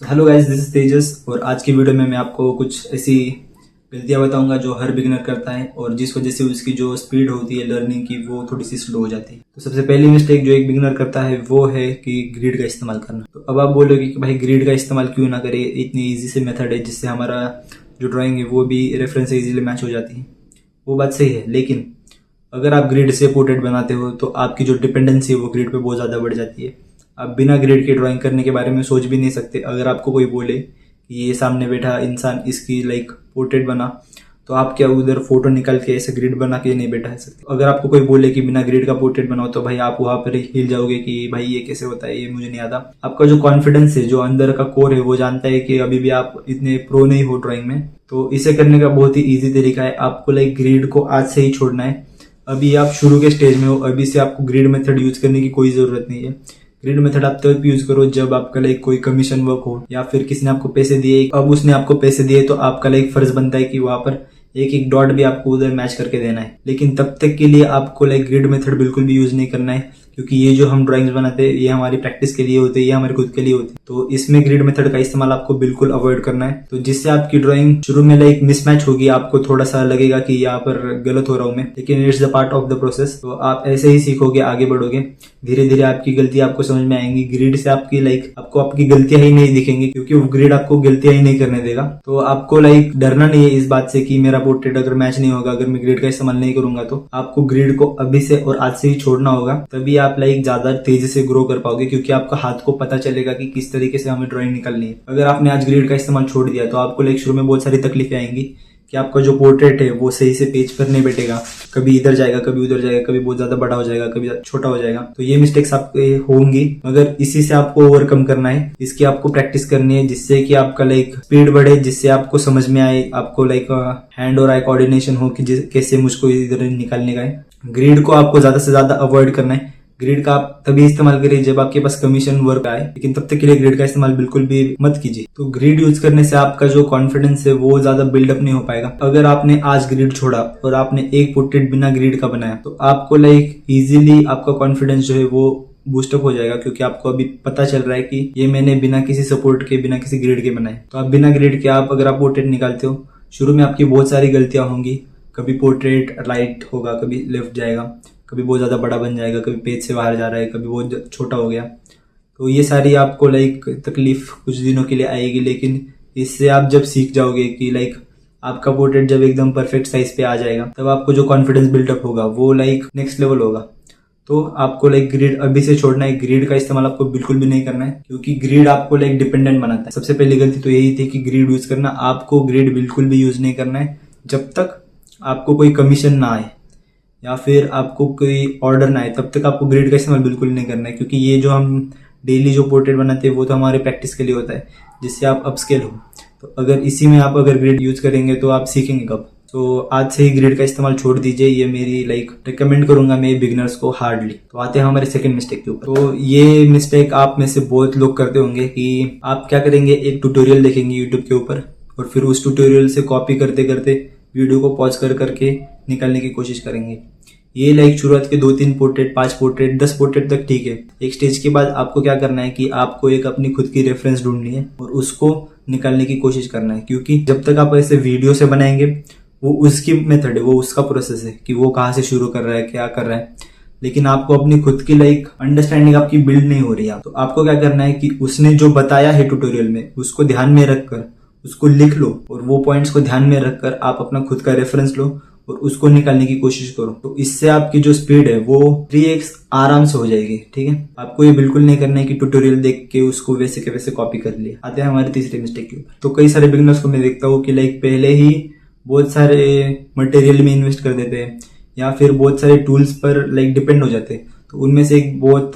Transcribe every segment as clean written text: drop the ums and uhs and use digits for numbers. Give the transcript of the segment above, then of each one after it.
Hello guys, this is तेजस और आज की वीडियो में मैं आपको कुछ ऐसी गलतियां बताऊंगा जो हर बिगिनर करता है और जिस वजह से उसकी जो स्पीड होती है लर्निंग की वो थोड़ी सी स्लो हो जाती है। तो सबसे पहली मिस्टेक जो एक बिगिनर करता है वो है कि ग्रिड का इस्तेमाल करना। तो अब आप बोलोगे कि भाई ग्रिड का इस्तेमाल क्यों ना करें, इतनी ईजी से मेथड है जिससे हमारा जो ड्राइंग है वो भी रेफरेंस से इजीली मैच हो जाती है। वो बात सही है, लेकिन अगर आप ग्रिड से पोर्ट्रेट बनाते हो तो आपकी जो डिपेंडेंसी है वो ग्रिड पे बहुत ज़्यादा बढ़ जाती है। आप बिना ग्रिड के ड्राइंग करने के बारे में सोच भी नहीं सकते। अगर आपको कोई बोले कि ये सामने बैठा इंसान इसकी पोर्ट्रेट बना, तो आप क्या उधर फोटो निकाल के ऐसे ग्रिड बना के नहीं बैठा सकते। अगर आपको कोई बोले कि बिना ग्रिड का पोर्ट्रेट बनाओ तो भाई आप वहां पर हिल जाओगे कि भाई ये कैसे होता है, ये मुझे नहीं आता। आपका जो कॉन्फिडेंस है, जो अंदर का कोर है, वो जानता है कि अभी भी आप इतने प्रो नहीं हो ड्राइंग में। तो इसे करने का बहुत ही ईजी तरीका है। आपको ग्रिड को आज से ही छोड़ना है। अभी आप शुरू के स्टेज में हो, अभी से आपको ग्रिड मेथड यूज करने की कोई जरूरत नहीं है। ग्रिड मेथड आप तब यूज करो जब आपका कोई कमीशन वर्क हो या फिर किसी ने आपको पैसे दिए। अब उसने आपको पैसे दिए तो आपका फर्ज बनता है कि वहां पर एक एक डॉट भी आपको उधर मैच करके देना है। लेकिन तब तक के लिए आपको ग्रिड मेथड बिल्कुल भी यूज नहीं करना है, क्योंकि ये जो हम ड्राइंग्स बनाते हैं ये हमारी प्रैक्टिस के लिए होते हैं, ये हमारे खुद के लिए होते हैं। तो इसमें ग्रिड मेथड का इस्तेमाल आपको बिल्कुल अवॉइड करना है। तो जिससे आपकी ड्राइंग शुरू में मिसमैच होगी, आपको थोड़ा सा लगेगा कि यहाँ पर गलत हो रहा हूं मैं, लेकिन it's the part of the process. तो आप ऐसे ही सीखोगे, आगे बढ़ोगे, धीरे धीरे आपकी गलती आपको समझ में आएंगी। ग्रिड से आपको आपकी गलतियां ही नहीं दिखेंगी, क्योंकि वो ग्रिड आपको गलतियां ही नहीं करने देगा। तो आपको डरना नहीं है इस बात से कि मेरा पोर्ट्रेट अगर मैच नहीं होगा, अगर मैं ग्रिड का इस्तेमाल नहीं करूंगा। तो आपको ग्रिड को अभी से और आज से ही छोड़ना होगा, तभी आप ज्यादा तेजी से ग्रो कर पाओगे, क्योंकि आपका हाथ को पता चलेगा कि किस तरीके से हमें ड्राइंग निकालनी है। अगर आपने आज ग्रिड का इस्तेमाल छोड़ दिया तो आपको शुरू में बहुत सारी तकलीफें आएंगी कि आपका जो पोर्ट्रेट है वो सही से पेज पर नहीं बैठेगा, कभी इधर जाएगा, कभी उधर जाएगा, कभी बहुत ज्यादा बड़ा हो जाएगा, कभी छोटा हो जाएगा। तो ये मिस्टेक्स आपके होंगी, मगर इसी से आपको ओवरकम करना है। इसकी आपको प्रैक्टिस करनी है, जिससे कि आपका स्पीड बढ़े, जिससे आपको समझ में आए, आपको हैंड और आई कोऑर्डिनेशन हो कि कैसे मुझको इधर निकालने का है। ग्रिड को आपको ज्यादा से ज्यादा अवॉइड करना है। ग्रिड का आप तभी इस्तेमाल करिए जब आपके पास कमीशन वर्क आए, लेकिन तब तक के लिए ग्रिड का इस्तेमाल बिल्कुल भी मत कीजिए। तो ग्रिड यूज करने से आपका जो कॉन्फिडेंस है वो ज्यादा बिल्डअप नहीं हो पाएगा। अगर आपने आज ग्रिड छोड़ा और आपने एक पोर्ट्रेट बिना ग्रिड का बनाया तो आपको इजीली आपका कॉन्फिडेंस जो है वो बूस्टअप हो जाएगा, क्योंकि आपको अभी पता चल रहा है कि ये मैंने बिना किसी सपोर्ट के, बिना किसी ग्रिड के बनाए। तो आप बिना ग्रिड के अगर आप पोर्ट्रेट निकालते हो, शुरू में आपकी बहुत सारी गलतियां होंगी। कभी पोर्ट्रेट राइट होगा, कभी लेफ्ट जाएगा, कभी बहुत ज्यादा बड़ा बन जाएगा, कभी पेज से बाहर जा रहा है, कभी बहुत छोटा हो गया। तो ये सारी आपको तकलीफ कुछ दिनों के लिए आएगी, लेकिन इससे आप जब सीख जाओगे कि आपका पोर्ट्रेट जब एकदम परफेक्ट साइज पे आ जाएगा, तब आपको जो कॉन्फिडेंस बिल्डअप होगा वो नेक्स्ट लेवल होगा। तो आपको ग्रिड अभी से छोड़ना है। ग्रिड का इस्तेमाल आपको बिल्कुल भी नहीं करना है, क्योंकि ग्रिड आपको डिपेंडेंट बनाता है। सबसे पहली गलती तो यही थी कि ग्रिड यूज करना। आपको ग्रिड बिल्कुल भी यूज नहीं करना है जब तक आपको कोई कमीशन ना आए या फिर आपको कोई ऑर्डर ना आए, तब तक आपको ग्रिड का इस्तेमाल बिल्कुल नहीं करना है। क्योंकि ये जो हम डेली जो पोर्ट्रेट बनाते हैं वो तो हमारे प्रैक्टिस के लिए होता है, जिससे आप अपस्केल हो। तो अगर इसी में आप ग्रिड यूज करेंगे तो आप सीखेंगे कब। तो आज से ही ग्रिड का इस्तेमाल छोड़ दीजिए, ये मेरी रिकमेंड करूंगा मैं बिगिनर्स को हार्डली। तो आते हैं हमारे सेकंड मिस्टेक के ऊपर। तो ये मिस्टेक आप में से बहुत लोग करते होंगे कि आप क्या करेंगे, एक ट्यूटोरियल देखेंगे यूट्यूब के ऊपर और फिर उस ट्यूटोरियल से कॉपी करते करते वीडियो को पॉज करके निकालने की कोशिश करेंगे। ये शुरुआत के 2-3 पोर्ट्रेट, 5 पोर्ट्रेट, 10 पोर्ट्रेट तक ठीक है। एक स्टेज के बाद आपको क्या करना है कि आपको एक अपनी खुद की रेफरेंस ढूंढनी है और उसको निकालने की कोशिश करना है। क्योंकि जब तक आप ऐसे वीडियो से बनाएंगे वो उसकी मेथड है, वो उसका प्रोसेस है कि वो कहाँ से शुरू कर रहा है, क्या कर रहा है, लेकिन आपको अपनी खुद की अंडरस्टैंडिंग आपकी बिल्ड नहीं हो रही है। तो आपको क्या करना है कि उसने जो बताया है ट्यूटोरियल में उसको ध्यान में रखकर उसको लिख लो और वो पॉइंट्स को ध्यान में रखकर आप अपना खुद का रेफरेंस लो और उसको निकालने की कोशिश करो। तो इससे आपकी जो स्पीड है वो 3x आराम से हो जाएगी। ठीक है, आपको ये बिल्कुल नहीं करना है कि ट्यूटोरियल देख के उसको वैसे के वैसे कॉपी कर लिया। आते हैं हमारे तीसरे मिस्टेक के ऊपर। तो कई सारे बिगिनर्स को मैं देखता हूँ कि पहले ही बहुत सारे मटेरियल में इन्वेस्ट कर देते हैं या फिर बहुत सारे टूल्स पर डिपेंड हो जाते हैं। तो उनमें से एक बहुत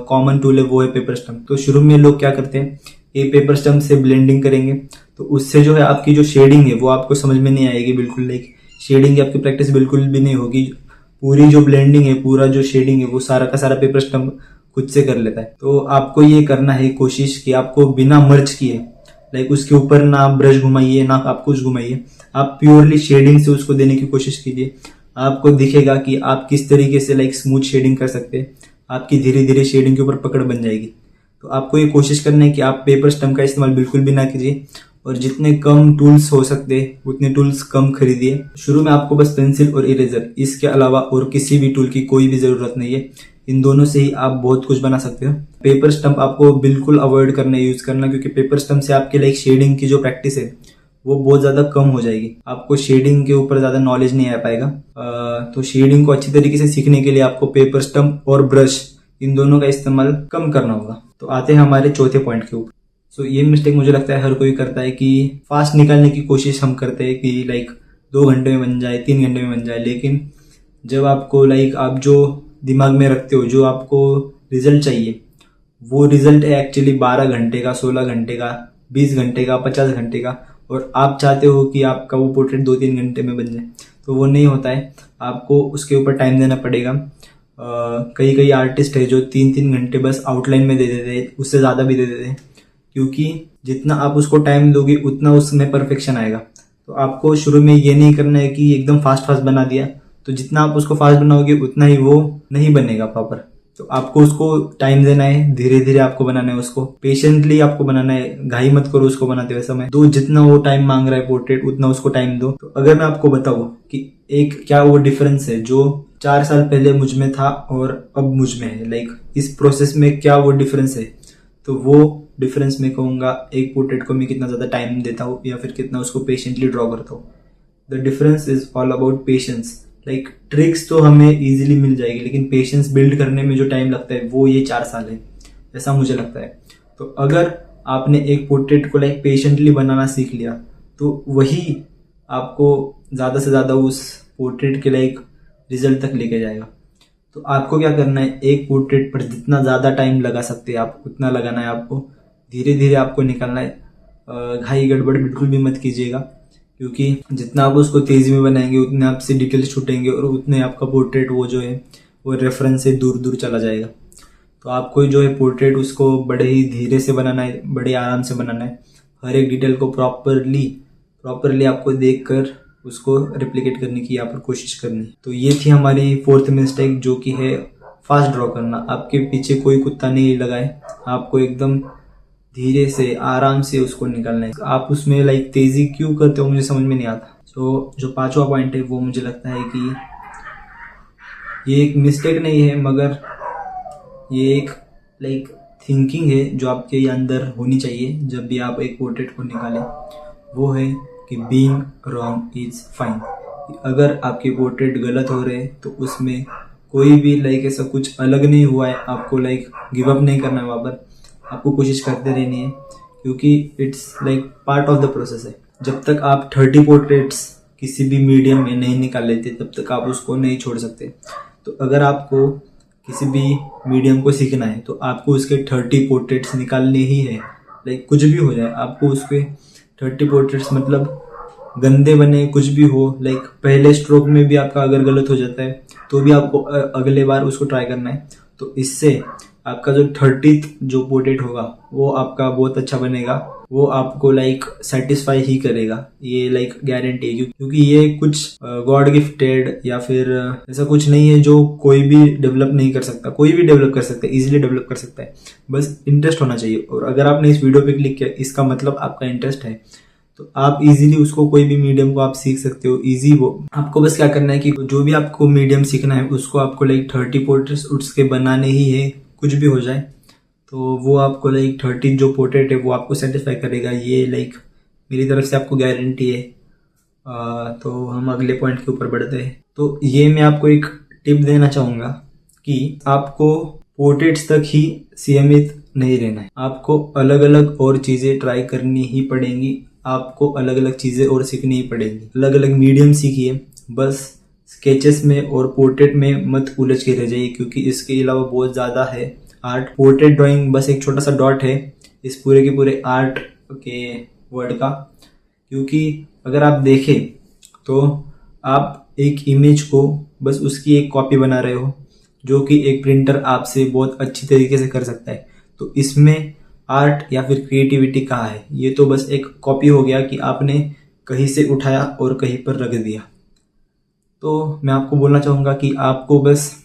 कॉमन टूल है, वो है पेपर स्टम्प। तो शुरू में लोग क्या करते हैं, ये पेपर स्टम्प से ब्लेंडिंग करेंगे तो उससे जो है आपकी जो शेडिंग है वो आपको समझ में नहीं आएगी। बिल्कुल शेडिंग की आपकी प्रैक्टिस बिल्कुल भी नहीं होगी। पूरी जो ब्लेंडिंग है, पूरा जो शेडिंग है वो सारा का सारा पेपर स्टम्प खुद से कर लेता है। तो आपको ये करना है कोशिश कि आपको बिना मर्ज किए उसके ऊपर ना ब्रश घुमाइए ना आप कुछ घुमाइए, आप प्योरली शेडिंग से उसको देने की कोशिश कीजिए। आपको दिखेगा कि आप किस तरीके से स्मूथ शेडिंग कर सकते हैं। आपकी धीरे धीरे शेडिंग के ऊपर पकड़ बन जाएगी। तो आपको ये कोशिश करना है कि आप पेपर स्टम्प का इस्तेमाल बिल्कुल भी ना कीजिए और जितने कम टूल्स हो सकते उतने टूल्स कम खरीदिए। शुरू में आपको बस पेंसिल और इरेजर, इसके अलावा और किसी भी टूल की कोई भी जरूरत नहीं है। इन दोनों से ही आप बहुत कुछ बना सकते हो। पेपर स्टम्प आपको बिल्कुल अवॉइड करना, यूज करना, क्योंकि पेपर स्टम्प से आपके लाइक शेडिंग की जो प्रैक्टिस है वो बहुत ज्यादा कम हो जाएगी। आपको शेडिंग के ऊपर ज्यादा नॉलेज नहीं आ पाएगा। तो शेडिंग को अच्छी तरीके से सीखने के लिए आपको पेपर स्टम्प और ब्रश, इन दोनों का इस्तेमाल कम करना होगा। तो आते हैं हमारे चौथे पॉइंट के ऊपर। सो ये मिस्टेक मुझे लगता है हर कोई करता है कि फास्ट निकालने की कोशिश हम करते हैं कि लाइक 2 घंटे में बन जाए, 3 घंटे में बन जाए। लेकिन जब आपको लाइक आप जो दिमाग में रखते हो, जो आपको रिजल्ट चाहिए, वो रिजल्ट है एक्चुअली 12 घंटे का, 16 घंटे का, 20 घंटे का, 50 घंटे का, और आप चाहते हो कि आपका वो पोर्ट्रेट 2-3 घंटे में बन जाए, तो वो नहीं होता है। आपको उसके ऊपर टाइम देना पड़ेगा। कई कई आर्टिस्ट है जो 3-3 घंटे बस आउटलाइन में दे देते हैं, उससे ज़्यादा भी दे देते हैं, क्योंकि जितना आप उसको टाइम दोगे उतना उसमें परफेक्शन आएगा। तो आपको शुरू में ये नहीं करना है कि एकदम फास्ट फास्ट बना दिया, तो जितना आप उसको फास्ट बनाओगे उतना ही वो नहीं बनेगा प्रॉपर। तो आपको उसको टाइम देना है, धीरे धीरे आपको बनाना है, उसको पेशेंटली आपको बनाना है, घाई मत करो उसको बनाते हुए समय। तो जितना वो टाइम मांग रहा है पोर्ट्रेट, उतना उसको टाइम दो। तो अगर मैं आपको बताऊं कि एक क्या वो डिफरेंस है जो 4 साल पहले मुझ में था और अब मुझ में है, लाइक इस प्रोसेस में क्या वो डिफरेंस है, तो वो डिफरेंस मैं कहूंगा एक पोर्ट्रेट को मैं कितना ज्यादा टाइम देता हूँ या फिर कितना उसको पेशेंटली ड्रॉ करता हूँ। The difference is all about patience. Like tricks तो हमें इजीली मिल जाएगी, लेकिन पेशेंस बिल्ड करने में जो टाइम लगता है वो ये 4 साल है, ऐसा मुझे लगता है। तो अगर आपने एक पोर्ट्रेट को लाइक पेशेंटली बनाना सीख लिया, तो वही आपको ज्यादा से ज्यादा उस पोर्ट्रेट के लाइक रिजल्ट तक लेके जाएगा। तो आपको क्या करना है, एक पोर्ट्रेट पर जितना ज्यादा टाइम लगा सकते हैं आप उतना लगाना है। आपको धीरे धीरे आपको निकालना है। घाई गड़बड़ बिल्कुल भी मत कीजिएगा, क्योंकि जितना आप उसको तेजी में बनाएंगे उतने आपसे डिटेल्स छूटेंगे और उतने आपका पोर्ट्रेट वो जो है वो रेफरेंस से दूर दूर चला जाएगा। तो आपको जो है पोर्ट्रेट उसको बड़े ही धीरे से बनाना है, बड़े आराम से बनाना है। हर एक डिटेल को प्रॉपरली आपको देखकर उसको रेप्लिकेट करने की यहाँ पर कोशिश करनी है। तो ये थी हमारी 4th मिस्टेक, जो कि है फास्ट ड्रॉ करना। आपके पीछे कोई कुत्ता नहीं लगाए, आपको एकदम धीरे से आराम से उसको निकालना है। आप उसमें लाइक तेजी क्यों करते हो मुझे समझ में नहीं आता। तो जो 5वां पॉइंट है वो मुझे लगता है कि ये एक मिस्टेक नहीं है, मगर ये एक लाइक थिंकिंग है जो आपके अंदर होनी चाहिए जब भी आप एक पोर्ट्रेट को निकालें। वो है कि बीइंग रॉन्ग इज फाइन। अगर आपके पोर्ट्रेट गलत हो रहे हैं तो उसमें कोई भी लाइक ऐसा कुछ अलग नहीं हुआ है, आपको लाइक गिव अप नहीं करना है। वहाँ पर आपको कोशिश करते रहनी है, क्योंकि it's like part of the process है। जब तक आप 30 पोर्ट्रेट्स किसी भी मीडियम में नहीं निकाल लेते तब तक आप उसको नहीं छोड़ सकते। तो अगर आपको किसी भी मीडियम को सीखना है तो आपको उसके 30 पोर्ट्रेट्स निकालने ही है। लाइक कुछ भी हो जाए, आपको उसके 30 पोर्ट्रेट्स, मतलब गंदे बने कुछ भी हो, लाइक पहले स्ट्रोक में भी आपका अगर गलत हो जाता है तो भी आपको अगले बार उसको ट्राई करना है। तो इससे आपका जो 30th जो पोर्ट्रेट होगा वो आपका बहुत अच्छा बनेगा, वो आपको लाइक सेटिस्फाई ही करेगा, ये लाइक गारंटी है। क्योंकि ये कुछ गॉड गिफ्टेड या फिर ऐसा कुछ नहीं है जो कोई भी डेवलप नहीं कर सकता। कोई भी डेवलप कर सकता है, इजीली डेवलप कर सकता है, बस इंटरेस्ट होना चाहिए। और अगर आपने इस वीडियो पे क्लिक किया, इसका मतलब आपका इंटरेस्ट है, तो आप इजीली उसको कोई भी मीडियम को आप सीख सकते हो। इजी वो आपको बस क्या करना है कि जो भी आपको मीडियम सीखना है उसको आपको लाइक 30 पोर्ट्रेट्स उसके बनाने ही है, कुछ भी हो जाए। तो वो आपको लाइक 30 जो पोर्ट्रेट है वो आपको सेटिस्फाई करेगा, ये लाइक मेरी तरफ से आपको गारंटी है। तो हम अगले पॉइंट के ऊपर बढ़ते हैं। तो ये मैं आपको एक टिप देना चाहूँगा कि आपको पोर्ट्रेट्स तक ही सीमित नहीं रहना है। आपको अलग अलग और चीज़ें ट्राई करनी ही पड़ेंगी, आपको अलग अलग चीज़ें और सीखनी ही पड़ेंगी। अलग अलग मीडियम सीखिए, बस स्केचेस में और पोर्ट्रेट में मत उलझ के रह जाइए, क्योंकि इसके अलावा बहुत ज़्यादा है आर्ट। पोर्ट्रेट ड्राइंग बस एक छोटा सा डॉट है इस पूरे के पूरे आर्ट के वर्ड का। क्योंकि अगर आप देखें तो आप एक इमेज को बस उसकी एक कॉपी बना रहे हो, जो कि एक प्रिंटर आपसे बहुत अच्छी तरीके से कर सकता है। तो इसमें आर्ट या फिर क्रिएटिविटी कहाँ है? ये तो बस एक कॉपी हो गया कि आपने कहीं से उठाया और कहीं पर रख दिया। तो मैं आपको बोलना चाहूँगा कि आपको बस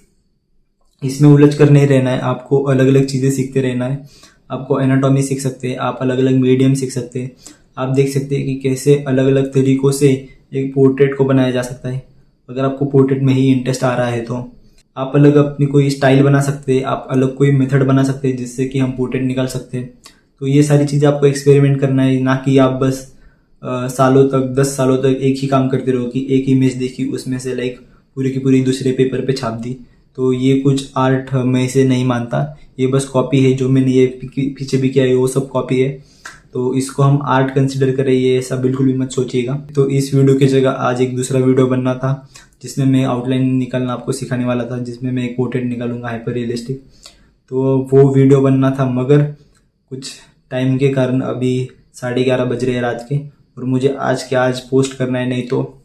इसमें उलझ कर नहीं रहना है, आपको अलग अलग चीज़ें सीखते रहना है। आपको एनाटॉमी सीख सकते हैं, आप अलग अलग मीडियम सीख सकते हैं। आप देख सकते हैं कि कैसे अलग अलग तरीकों से एक पोर्ट्रेट को बनाया जा सकता है। अगर आपको पोर्ट्रेट में ही इंटरेस्ट आ रहा है तो आप अलग अपनी कोई स्टाइल बना सकते हैं, आप अलग कोई मेथड बना सकते हैं जिससे कि हम पोर्ट्रेट निकाल सकते हैं। तो ये सारी चीज़ें आपको एक्सपेरिमेंट करना है, ना कि आप बस सालों तक 10 सालों तक एक ही काम करते रहो कि एक इमेज देखी उसमें से लाइक पूरी की पूरी दूसरे पेपर पे छाप दी। तो ये कुछ आर्ट मैं इसे नहीं मानता, ये बस कॉपी है। जो मैंने ये पीछे भी किया है वो सब कॉपी है, तो इसको हम आर्ट कंसिडर करें ये ऐसा बिल्कुल भी मत सोचिएगा। तो इस वीडियो की जगह आज एक दूसरा वीडियो बनना था जिसमें मैं आउटलाइन निकालना आपको सिखाने वाला था, जिसमें मैं एक पोर्ट्रेट निकालूंगा हाइपर रियलिस्टिक। तो वो वीडियो बनना था, मगर कुछ टाइम के कारण अभी 11:30 बज रहे हैं रात के, और मुझे आज पोस्ट करना है, नहीं तो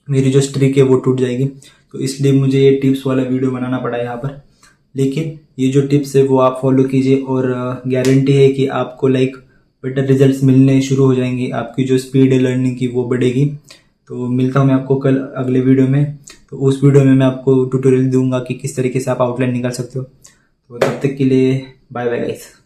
मेरी जो स्ट्रिक है वो टूट जाएगी। तो इसलिए मुझे ये टिप्स वाला वीडियो बनाना पड़ा है यहाँ पर। लेकिन ये जो टिप्स है वो आप फॉलो कीजिए और गारंटी है कि आपको लाइक बेटर रिजल्ट्स मिलने शुरू हो जाएंगे, आपकी जो स्पीड है लर्निंग की वो बढ़ेगी। तो मिलता हूँ मैं आपको कल अगले वीडियो में। तो उस वीडियो में मैं आपको ट्यूटोरियल दूंगा कि किस तरीके से आप आउटलाइन निकाल सकते हो। तो तब तक के लिए बाय बाय गाइस।